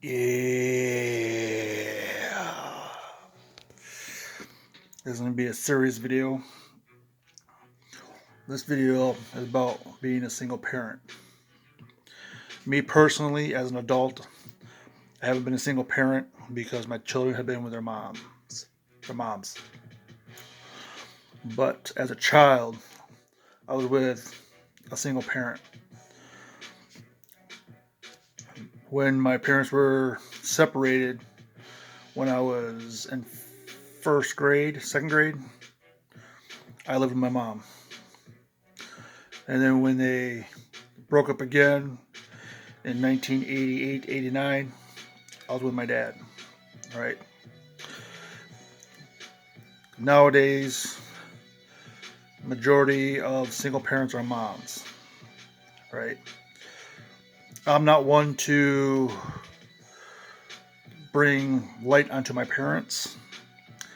Yeah. This is going to be a serious video. This video is about being a single parent. Me personally, as an adult, I haven't been a single parent because my children have been with their moms. But as a child, I was with a single parent. When my parents were separated, when I was in second grade, I lived with my mom. And then when they broke up again in 1988, 89, I was with my dad. All right. Nowadays, majority of single parents are moms. Right. I'm not one to bring light onto my parents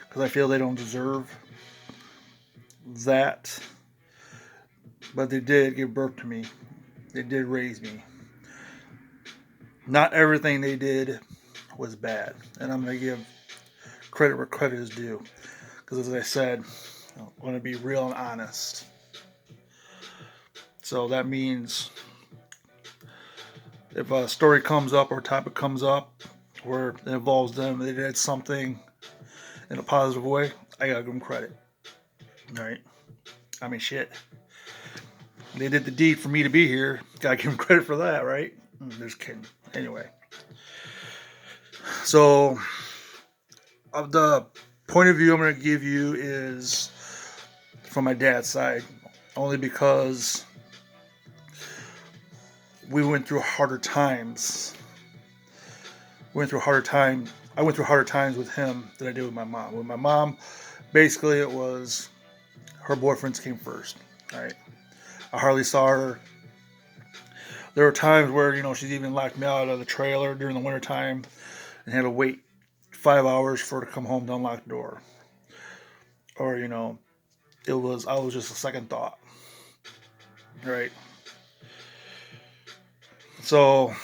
because I feel they don't deserve that. But they did give birth to me. They did raise me. Not everything they did was bad. And I'm going to give credit where credit is due. Because as I said, I want to be real and honest. So that means if a story comes up or a topic comes up where it involves them, they did something in a positive way, I gotta give them credit. All right? I mean, shit. They did the deed for me to be here. Gotta give them credit for that, right? Just kidding. Anyway. So, of the point of view I'm going to give you is from my dad's side. Only because we went through harder times. I went through harder times with him than I did with my mom. With my mom, basically it was her boyfriends came first. All right. I hardly saw her. There were times where, she's even locked me out of the trailer during the wintertime and had to wait 5 hours for her to come home to unlock the door. Or, I was just a second thought. Right. So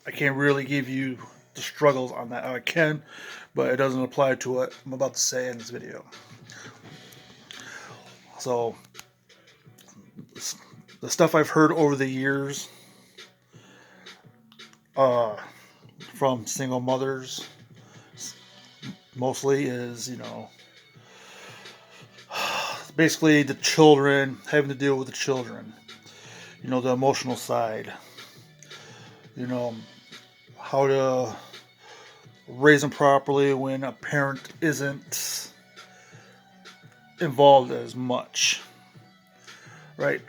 I can't really give you the struggles on that. I can, but it doesn't apply to what I'm about to say in this video. So the stuff I've heard over the years from single mothers mostly is, basically the children, having to deal with the children, the emotional side, how to raise them properly when a parent isn't involved as much, right?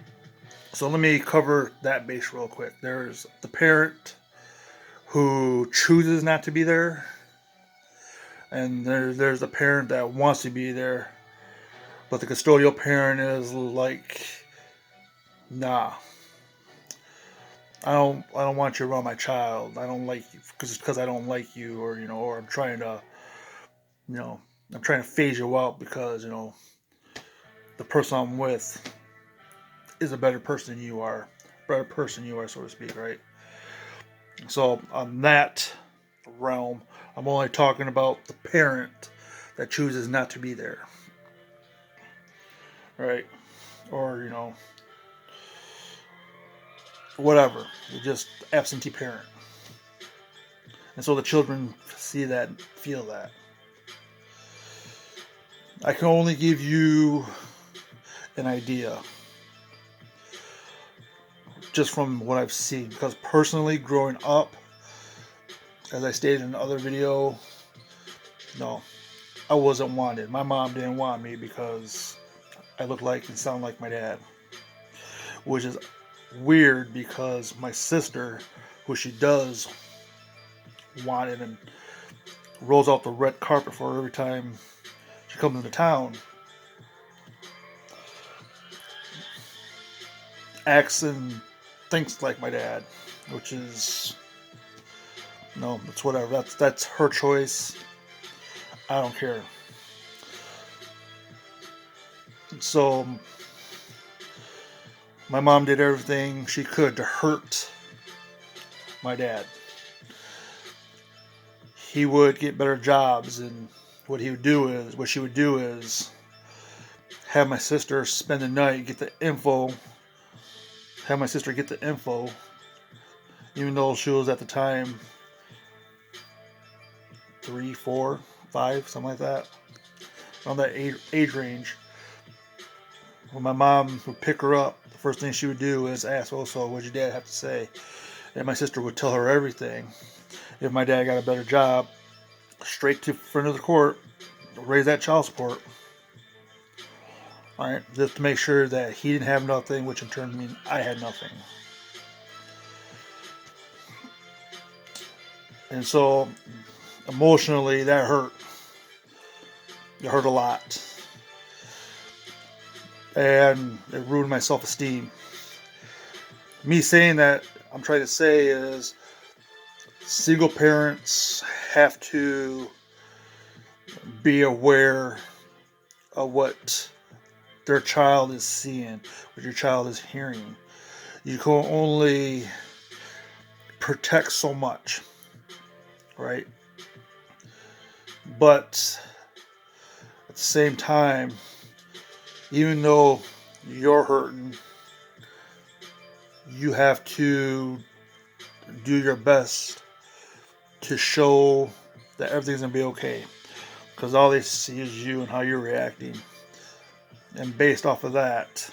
So let me cover that base real quick. There's the parent who chooses not to be there, and there's the parent that wants to be there, but the custodial parent is like, nah, I don't want you around my child. I don't like you because I don't like you, or I'm trying to, I'm trying to phase you out because the person I'm with is a better person than you are, so to speak, right? So on that realm, I'm only talking about the parent that chooses not to be there, right? Or whatever, you're just absentee parent, and so the children see that, feel that. I can only give you an idea just from what I've seen, because personally, growing up, as I stated in another video, no, I wasn't wanted. My mom didn't want me because I look like and sound like my dad, which is weird because my sister, who she does want it and rolls out the red carpet for her every time she comes into town, acts and thinks like my dad, which is, it's whatever. That's her choice. I don't care. So my mom did everything she could to hurt my dad. he would get better jobs, and what she would do is have my sister spend the night, get the info, have my sister get the info, even though she was at the time 3, 4, 5, something like that, around that age range. When my mom would pick her up, the first thing she would do is ask, "Oh, so what'd your dad have to say?" And my sister would tell her everything. If my dad got a better job, straight to front of the court, raise that child support. All right, just to make sure that he didn't have nothing, which in turn means I had nothing. And so, emotionally, that hurt. It hurt a lot. And it ruined my self-esteem. Me saying that, I'm trying to say is, single parents have to be aware of what their child is seeing, what your child is hearing. You can only protect so much, right? But at the same time, even though you're hurting, you have to do your best to show that everything's going to be okay. Because all they see is you and how you're reacting. And based off of that,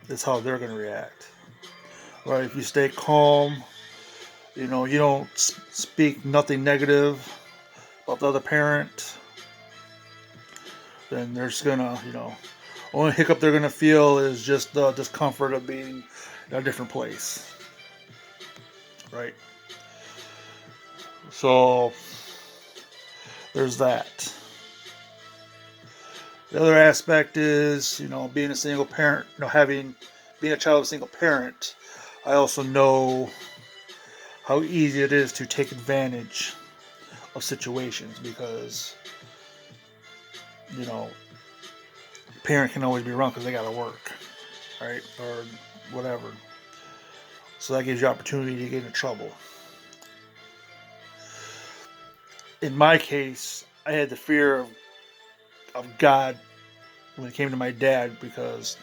is how they're going to react. Right? If you stay calm, you don't speak nothing negative about the other parent, then there's gonna, only hiccup they're gonna feel is just the discomfort of being in a different place. Right? So there's that. The other aspect is, being a single parent, being a child of a single parent, I also know how easy it is to take advantage of situations because, parent can always be wrong because they got to work, right? Or whatever. So that gives you opportunity to get into trouble. In my case, I had the fear of God when it came to my dad because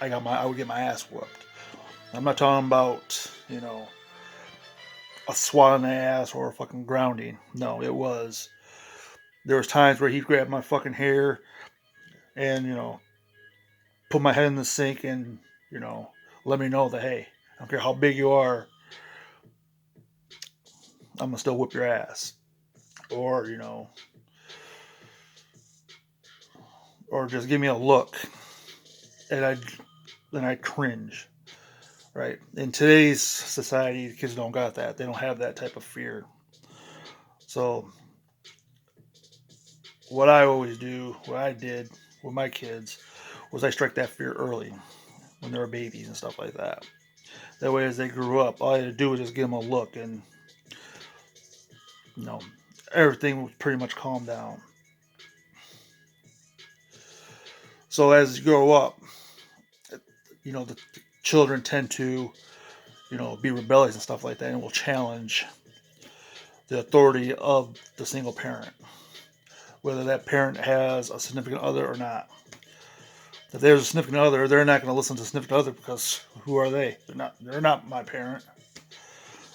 I would get my ass whooped. I'm not talking about, a swat on the ass or a fucking grounding. No, there was times where he'd grab my fucking hair and, put my head in the sink and, let me know that, hey, I don't care how big you are, I'm gonna still whip your ass. Or, or just give me a look and I'd cringe. Right? In today's society, kids don't got that. They don't have that type of fear. So what I did with my kids was I struck that fear early when they were babies and stuff like that. That way, as they grew up, all I had to do was just give them a look, and everything would pretty much calm down. So as you grow up, the children tend to, be rebellious and stuff like that, and will challenge the authority of the single parent, whether that parent has a significant other or not. If there's a significant other, they're not going to listen to the significant other because who are they? They're not my parent.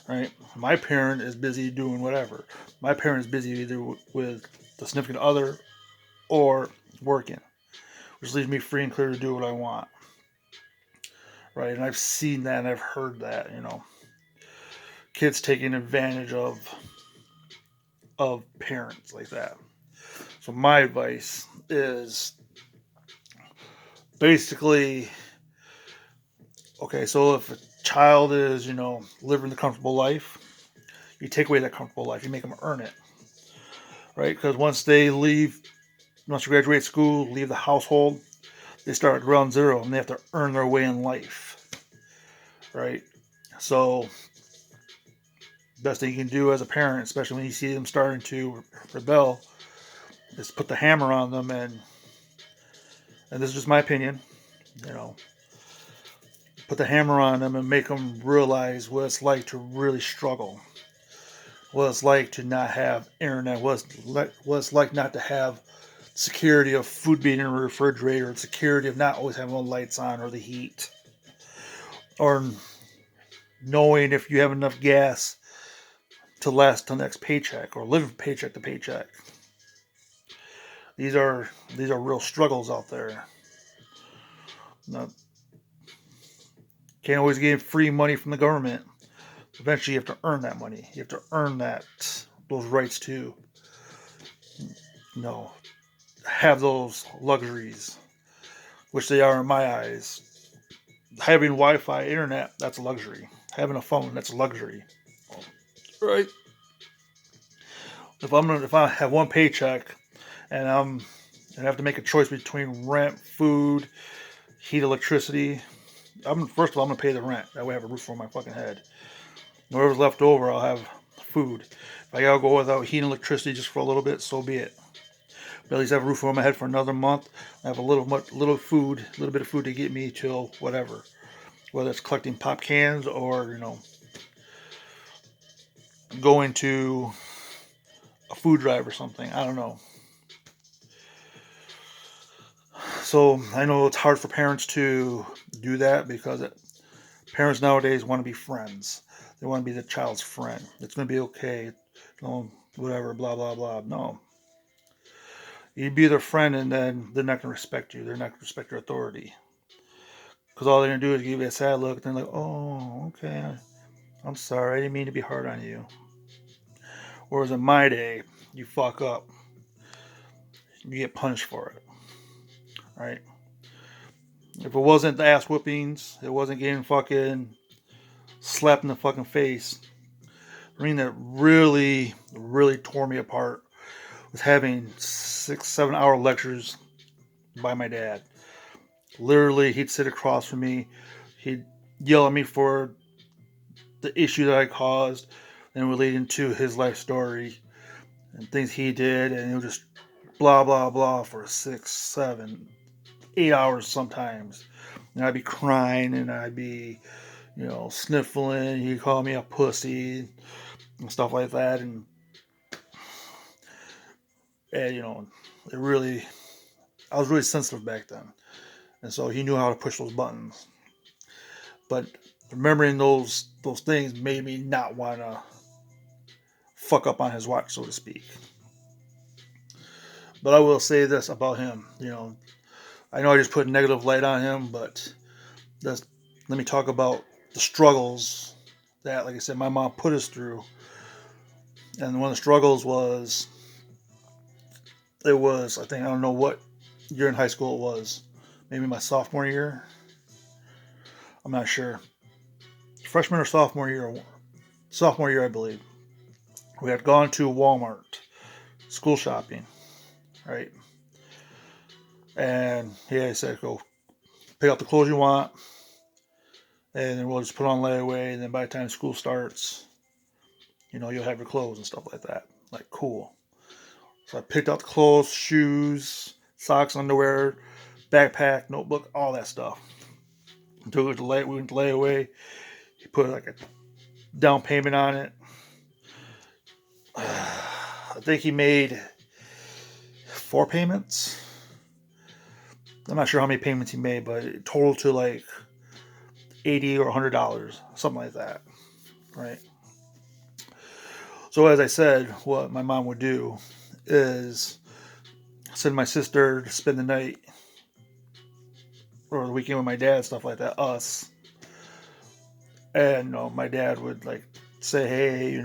Right? My parent is busy doing whatever. My parent is busy either with the significant other or working, which leaves me free and clear to do what I want. Right? And I've seen that and I've heard that, kids taking advantage of parents like that. So my advice is basically, okay, so if a child is, living the comfortable life, you take away that comfortable life, you make them earn it. Right? Because once they graduate school, leave the household, they start at ground zero and they have to earn their way in life. Right? So, best thing you can do as a parent, especially when you see them starting to rebel, is put the hammer on them and this is just my opinion, put the hammer on them and make them realize what it's like to really struggle. what it's like to not have internet, what it's like not to have security of food being in a refrigerator, and security of not always having the lights on or the heat, or knowing if you have enough gas to last till next paycheck or live paycheck to paycheck. These are real struggles out there. Now, can't always get free money from the government. Eventually, you have to earn that money. You have to earn those rights to, you know, have those luxuries, which they are in my eyes. Having Wi-Fi, internet, that's a luxury. Having a phone, that's a luxury. Right? If I have one paycheck and I have to make a choice between rent, food, heat, electricity, first of all I'm gonna pay the rent. That way I have a roof over my fucking head. Whatever's left over, I'll have food. If I gotta go without heat and electricity just for a little bit, so be it. But at least I have a roof over my head for another month. I have a little bit of food to get me till whatever. Whether it's collecting pop cans or, going to a food drive or something. I don't know. So I know it's hard for parents to do that because parents nowadays want to be friends. They want to be the child's friend. It's going to be okay. Whatever, blah, blah, blah. No. You be their friend and then they're not going to respect you. They're not going to respect your authority. Because all they're going to do is give you a sad look. And they're like, oh, okay. I'm sorry. I didn't mean to be hard on you. Whereas in my day, you fuck up. You get punished for it. Right? If it wasn't the ass whoopings, it wasn't getting fucking slapped in the fucking face. The thing that really, really tore me apart was having 6, 7 hour lectures by my dad. Literally, he'd sit across from me. He'd yell at me for the issue that I caused and relating to his life story and things he did. And he would just blah, blah, blah for 6, 7, 8 hours sometimes. And I'd be crying and I'd be, sniffling. He'd call me a pussy and stuff like that. And it really, I was really sensitive back then. And so he knew how to push those buttons. But remembering those things made me not want to fuck up on his watch, so to speak. But I will say this about him. I know I just put a negative light on him, but let me talk about the struggles that, like I said, my mom put us through. And one of the struggles was, I think, I don't know what year in high school it was. Maybe my sophomore year. I'm not sure. Freshman or sophomore year. Sophomore year, I believe. We had gone to Walmart, school shopping, right? And he said, go pick out the clothes you want, and then we'll just put on layaway, and then by the time school starts, you'll have your clothes and stuff like that. Like, cool. So I picked out the clothes, shoes, socks, underwear, backpack, notebook, all that stuff. We went to layaway. He put like a down payment on it. I think he made 4 payments. I'm not sure how many payments he made, but it totaled to like $80 or $100, something like that, right? So as I said, what my mom would do is send my sister to spend the night or the weekend with my dad, stuff like that, us. And my dad would like say, hey,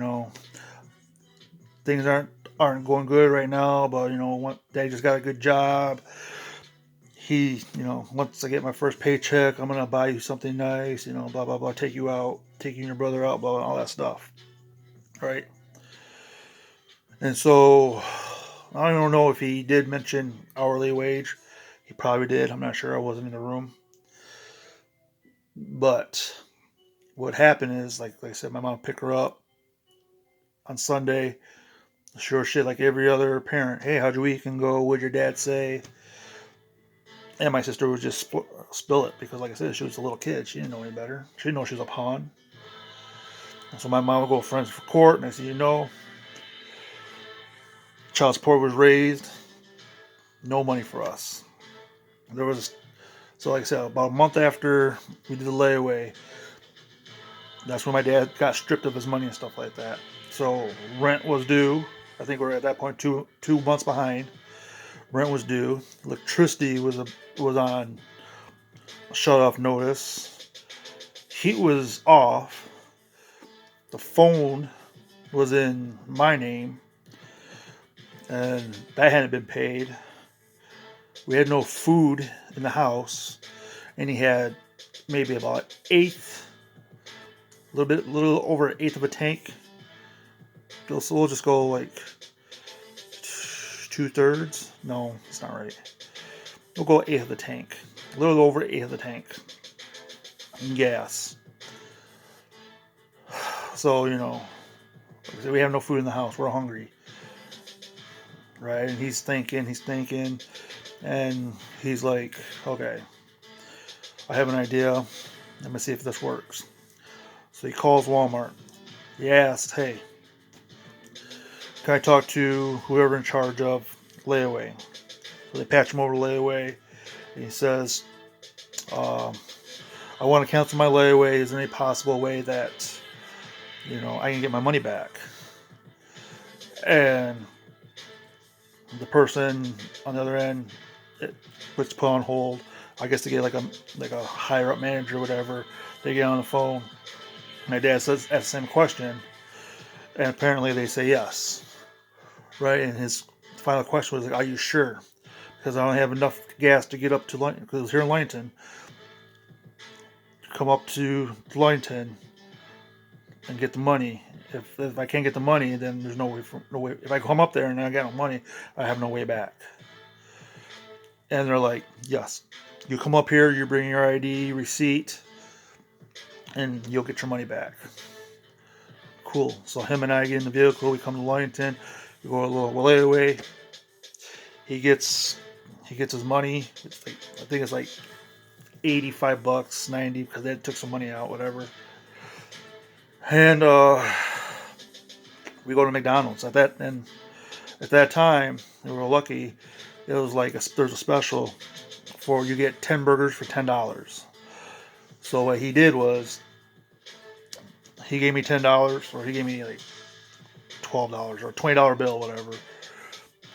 things aren't going good right now, but Dad just got a good job. He, once I get my first paycheck, I'm gonna buy you something nice, blah blah blah, take you out, take you and your brother out, blah, blah, all that stuff, right? And so I don't know if he did mention hourly wage. He probably did. I'm not sure. I wasn't in the room. But what happened is, like I said, my mom picked her up on Sunday. Sure shit, like every other parent. Hey, how'd your weekend go? What'd your dad say? And my sister would just spill it because, like I said, she was a little kid. She didn't know any better. She didn't know she was a pawn. So my mom would go friends for court, and I said, child support was raised, no money for us. There was So like I said, about a month after we did the layaway, that's when my dad got stripped of his money and stuff like that. So rent was due. I think we're at that point two months behind. Rent was due. Electricity was on shut off notice. Heat was off. The phone was in my name, and that hadn't been paid. We had no food in the house, and he had maybe about little over an eighth of a tank. So we'll just go like 2/3. No, it's not right. We'll go eighth of the tank. A little over eighth of the tank. And gas. So, like I said, we have no food in the house. We're hungry. Right? And he's thinking. And he's like, okay, I have an idea. Let me see if this works. So he calls Walmart. He asks, hey, can I talk to whoever in charge of layaway? So they patch him over to layaway. And he says, I want to cancel my layaway. Is there any possible way that, I can get my money back? And the person on the other end, it was put on hold. I guess to get like a higher up manager or whatever. They get on the phone. My dad asks the same question, and apparently they say yes. Right? And his final question was like, "Are you sure?" Because I don't have enough gas to get up to Ludington. Because it was here in Ludington. Come up to Ludington and get the money. If I can't get the money, then there's no way. If I come up there and I got no money, I have no way back. And they're like, yes, you come up here, you bring your ID, receipt, and you'll get your money back. Cool. So him and I get in the vehicle. We come to Ludington. We go a little layaway. He gets his money. I think it's like $85, 90, because they took some money out, whatever. And we go to McDonald's. At that time, we were lucky. It was like there's a special for you get 10 burgers for $10. So what he did was he gave me $10, or he gave me like $12 or a $20 bill, whatever.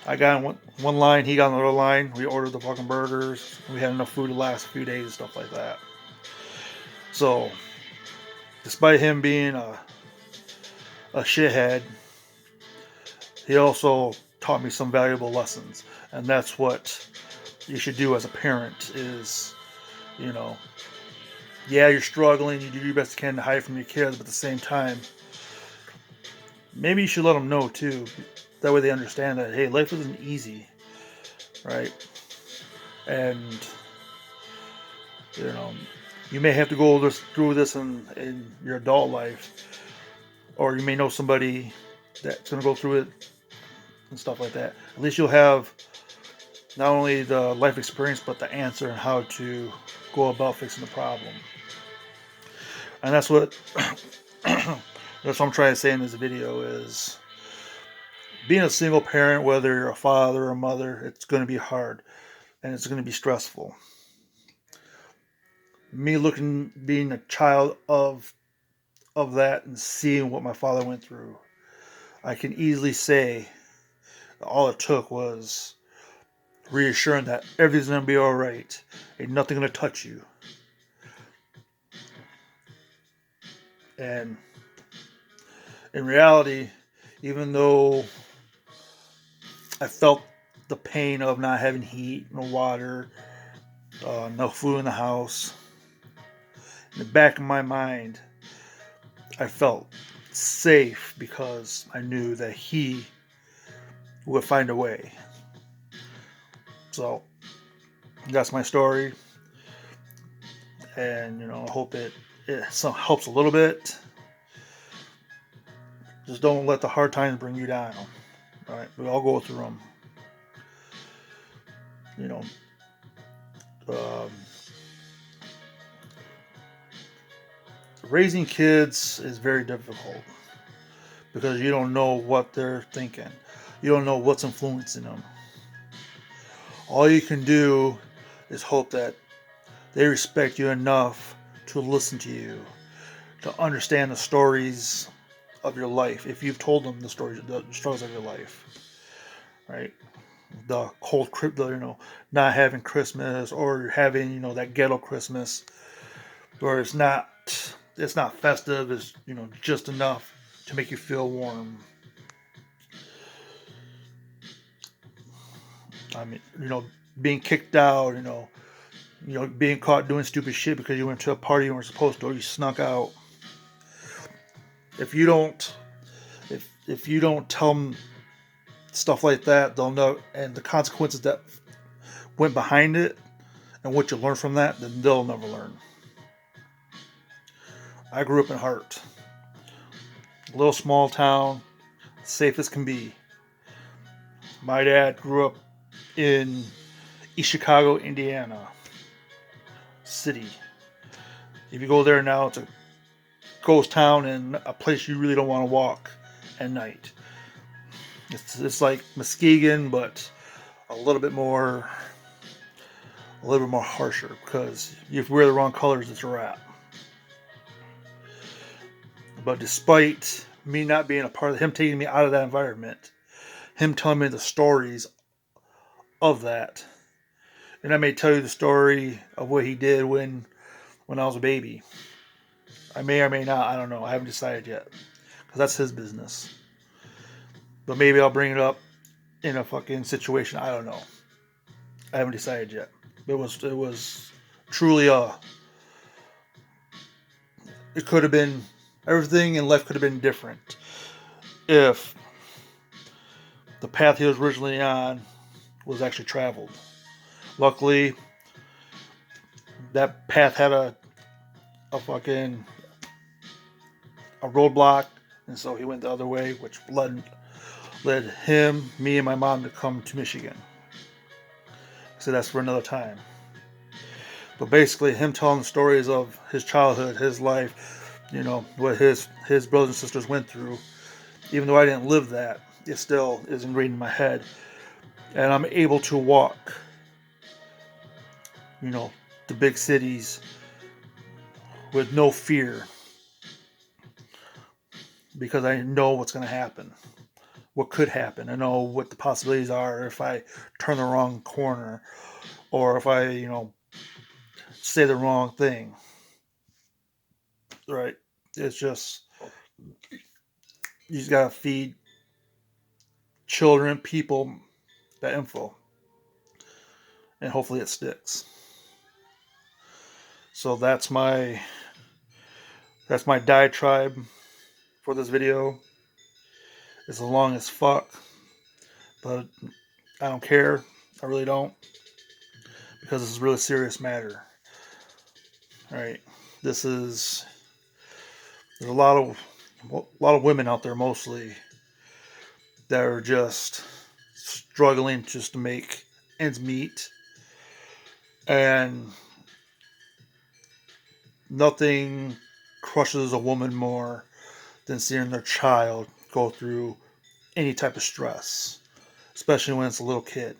I got in one line, he got on the other line. We ordered the fucking burgers. We had enough food to last a few days, stuff like that. So, despite him being a shithead, he also taught me some valuable lessons. And that's what you should do as a parent is, yeah, you're struggling, you do your best you can to hide from your kids, but at the same time, maybe you should let them know too. That way they understand that, hey, life isn't easy, right? And, you may have to go through this in your adult life, or you may know somebody that's going to go through it and stuff like that. At least you'll have not only the life experience, but the answer and how to go about fixing the problem. And that's what I'm trying to say in this video is being a single parent, whether you're a father or a mother, it's going to be hard and it's going to be stressful. Me being a child of that and seeing what my father went through, I can easily say all it took was reassuring that everything's going to be all right. Ain't nothing going to touch you. And in reality, even though I felt the pain of not having heat, no water, no food in the house, in the back of my mind, I felt safe because I knew that he would find a way. So that's my story, and I hope it helps a little bit. Just don't let the hard times bring you down. All right, we all go through them. Raising kids is very difficult because you don't know what they're thinking. You don't know what's influencing them. All you can do is hope that they respect you enough to listen to you, to understand the stories of your life. If you've told them the stories, the struggles of your life, right? The cold, not having Christmas, or having, that ghetto Christmas, where it's not festive. It's, just enough to make you feel warm. I mean, being kicked out, being caught doing stupid shit because you went to a party you weren't supposed to, or you snuck out. If you don't, if you don't tell them stuff like that, they'll know, and the consequences that went behind it, and what you learn from that, then they'll never learn. I grew up in Hart, a little small town, safe as can be. My dad grew up in East Chicago, Indiana city. If you go there now, it's a ghost town and a place you really don't want to walk at night. It's like Muskegon, but a little bit more harsher, because if you wear the wrong colors, it's a wrap. But despite me not being a part of him, taking me out of that environment, him telling me the stories of that, and I may tell you the story of what he did when I was a baby. I may or may not. I don't know. I haven't decided yet, because that's his business. But maybe I'll bring it up in a fucking situation. I don't know. I haven't decided yet. It was truly it could have been, everything in life could have been different if the path he was originally on was actually traveled. Luckily, that path had a fucking a roadblock, and so he went the other way, which led him, me, and my mom to come to Michigan. So that's for another time. But basically, him telling the stories of his childhood, his life, what his brothers and sisters went through. Even though I didn't live that, it still is ingrained in my head, and I'm able to walk, the big cities with no fear, because I know what's going to happen, what could happen. I know what the possibilities are if I turn the wrong corner, or if I, say the wrong thing. Right? It's just, you just gotta feed children, people, that info, and hopefully it sticks. So that's my diatribe for this video. It's long as fuck, but I don't care. I really don't, because this is a really serious matter. All right, there's a lot of women out there, mostly, that are just struggling just to make ends meet, and nothing crushes a woman more than seeing their child go through any type of stress, especially when it's a little kid.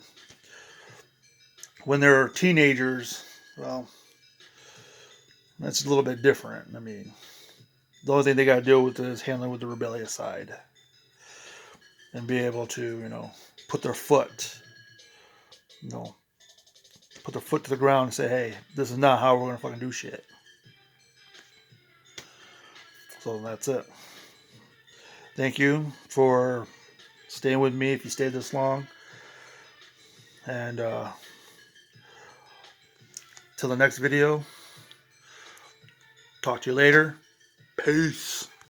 When they're teenagers, well, that's a little bit different. I mean, the only thing they got to deal with is handling with the rebellious side, and be able to, put their foot, to the ground and say, hey, this is not how we're going to fucking do shit. So that's it. Thank you for staying with me if you stayed this long. And till the next video, talk to you later. Peace.